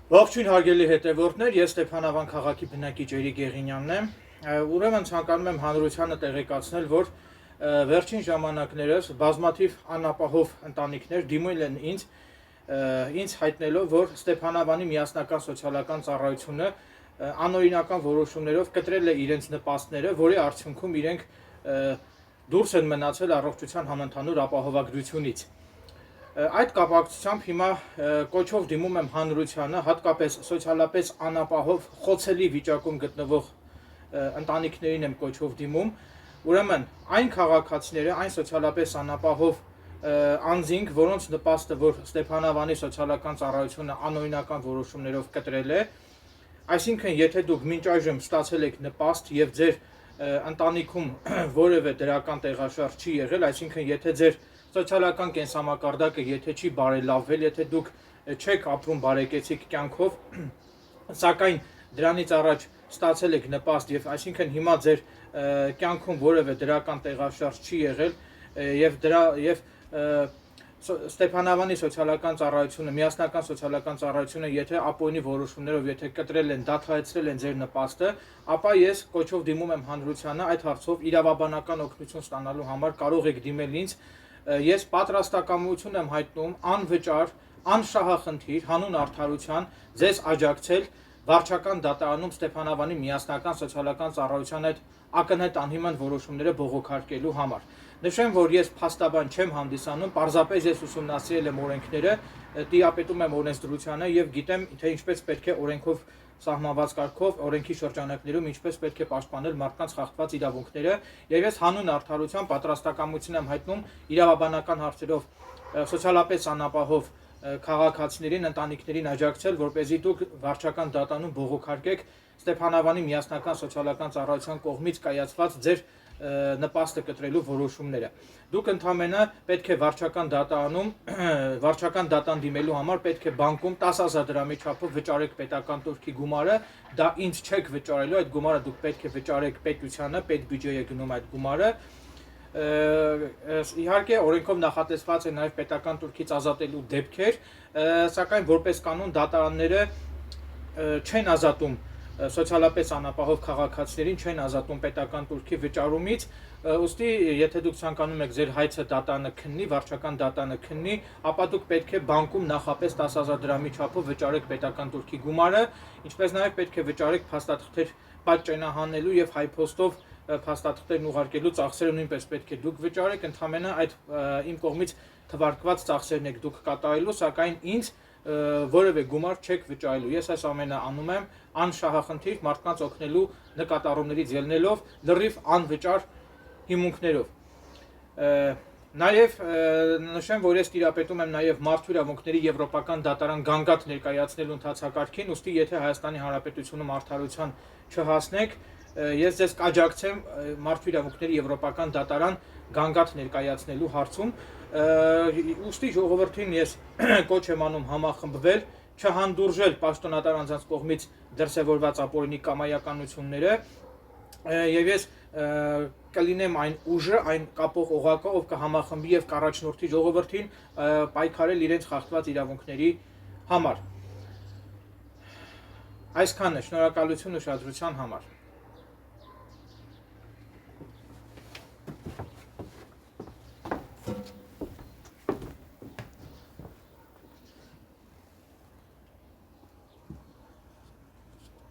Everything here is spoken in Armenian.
Ողջույն հարգելի հետևորդներ, ես Ստեփանավան քաղաքի բնակիչ Էրիկ Եղինյանն եմ։ Ուրեմն ցանկանում եմ հանրությանը տեղեկացնել, որ վերջին ժամանակներս բազմաթիվ անապահով ընտանիքներ դիմել են ինձ հայտնելով, որ Ստեփանավանի միասնական սոցիալական ծառայությունը անօրինական որոշումներով կտրել է իրենց նպաստները, որի արդյունքում իրենք դուրս են մնացել առողջության համընդհանուր ապահովագրությունից։ Այդ կապակցությամբ հիմա կոչով դիմում եմ հանրությանը, հատկապես սոցիալապես անապահով խոցելի վիճակում գտնվող ընտանիքներին եմ կոչով դիմում։ Ուրեմն այն քաղաքացիները, այն սոցիալապես անապահով անձինք, որոնց նպաստը, որ Ստեփանավանի սոցիալական ծառայությունը անօրինական որոշումներով կտրել է, այսինքն եթե դուք մինչ այժմ ստացել եք նպաստ եւ ձեր ընտանիքում որևէ դրական տեղաշարժ չի եղել, այսինքն եթե ձեր սոցիալական կենսամակարդակը եթե չի բարելավվել, եթե դուք չեք ապրում բարեկեցիկ կյանքով, սակայն դրանից առաջ ստացել եք նպաստ եւ այսինքն հիմա ձեր կյանքում որևէ դրական տեղաշարժ չի եղել եւ Ստեփանավանի սոցիալական ծառայությունը, միասնական սոցիալական ծառայությունը, եթե ապօրինի որոշումներով, եթե կտրել են, դադարեցրել են ձեր նպաստը, ապա ես կոչով դիմում եմ հանրությանը այդ հարցով իրավաբանական օգնություն ստանալու համար կարող եք դիմել ինձ։ Ես պատրաստակամություն եմ հայտնում անվճար, անշահախնդիր, հանուն արդարության ձեզ աջակցել վարչական դատարանում Ստեփանավանի միասնական սոցիալական ծառայության այդ ակնհայտ անհիմն որոշումները բողոքարկելու համար։ Նշեմ, որ ես փաստաբան չեմ հանդիսանում, պարզապես ես ուսումնասիրել եմ օրենքները, տիրապետում եմ օրենսդրությանը եւ գիտեմ, թե ինչպես պետք է օրենքով սահմանված կարգով օրենքի շրջանակներում ինչպես պետք է պաշտպանել մարդկանց խախտված իրավունքները, եւ ես հանուն արդարության պատրաստակամություն եմ հայտնում իրավաբանական հարցերով սոցիալապես անապահով քաղաքացիներին, ընտանիքներին աջակցել, որպեսզի դուք վարչական դատարանում բողոքարկեք Ստեփանավանի միասնական սոցիալական ծառայության կողմից կայացված ձեր նպաստը կտրելու որոշումները։ Դուք ընդամենը պետք է վարչական դատարանում, վարչական դատան դիմելու համար պետք է բանկում 10,000 դրամի չափով վճարեք պետական տուրքի գումարը, դա ինձ չեք վճարելու, այդ գումարը դուք պետք է վճարեք պետությանը, պետբյուջեի է գնում այդ գումարը։ Իհարկե օրենքով նախատեսված է նաև պետական տուրքից ազատելու դեպքեր, սակայն որպես կանոն դատարանները չեն ազատում սոցիալապես անապահով քաղաքացիներին, չեն ազատում պետական տուրքի վճարումից, ուստի եթե դուք ցանկանում եք ձեր հայցը դատանը քննի, վարչական դատանը քննի, ապա դուք պետք է բանկում նախապես 10,000 դրամի չափով վճարեք պետական տուրքի գումարը, ինչպես նաև պետք է վճարեք փաստաթղթեր պատճենահանելու եւ հայփոստով փաստաթղթերն ուղարկելու ծախսերը նույնպես պետք է դուք վճարեք, ընդամենը այդ իմ կողմից թվարկված ծախսերն եք դուք կատարելու, սակայն ինձ որևէ գումար չեք վճարելու։ Ես այս ամենը անում եմ անշահախնդիր մարդկանց օգնելու նկատառումներից ելնելով լրիվ անվճար հիմունքներով։ Նաև նշեմ, որ ես տիրապետում եմ նաև մարդու իրավունքների եվրոպական դատարան գանգատ ներկայացնելու ընթացակարգին, ուստի եթե Հայաստանի Հանրապետությունում արդարության չհասնեք, ես ձեզ կաջակցեմ մարդու իրավունքների եվրոպական դատարան գանգատ ներկայացնելու հարցում, ուստի ժողովրդին ես կոչ եմ անում համախմբվել, չհանդուրժել պաշտոնատար անձանց կողմից դրսևորված ապօրինի կամայականությունները եւ ես կլինեմ այն ուժը, այն կապող օղակը, ով կհամախմբի եւ կառաջնորդի ժողովրդին պայքարել իրենց խախտված իրավունքների համար։ Այսքանը, շնորհակալություն ուշադրության համար։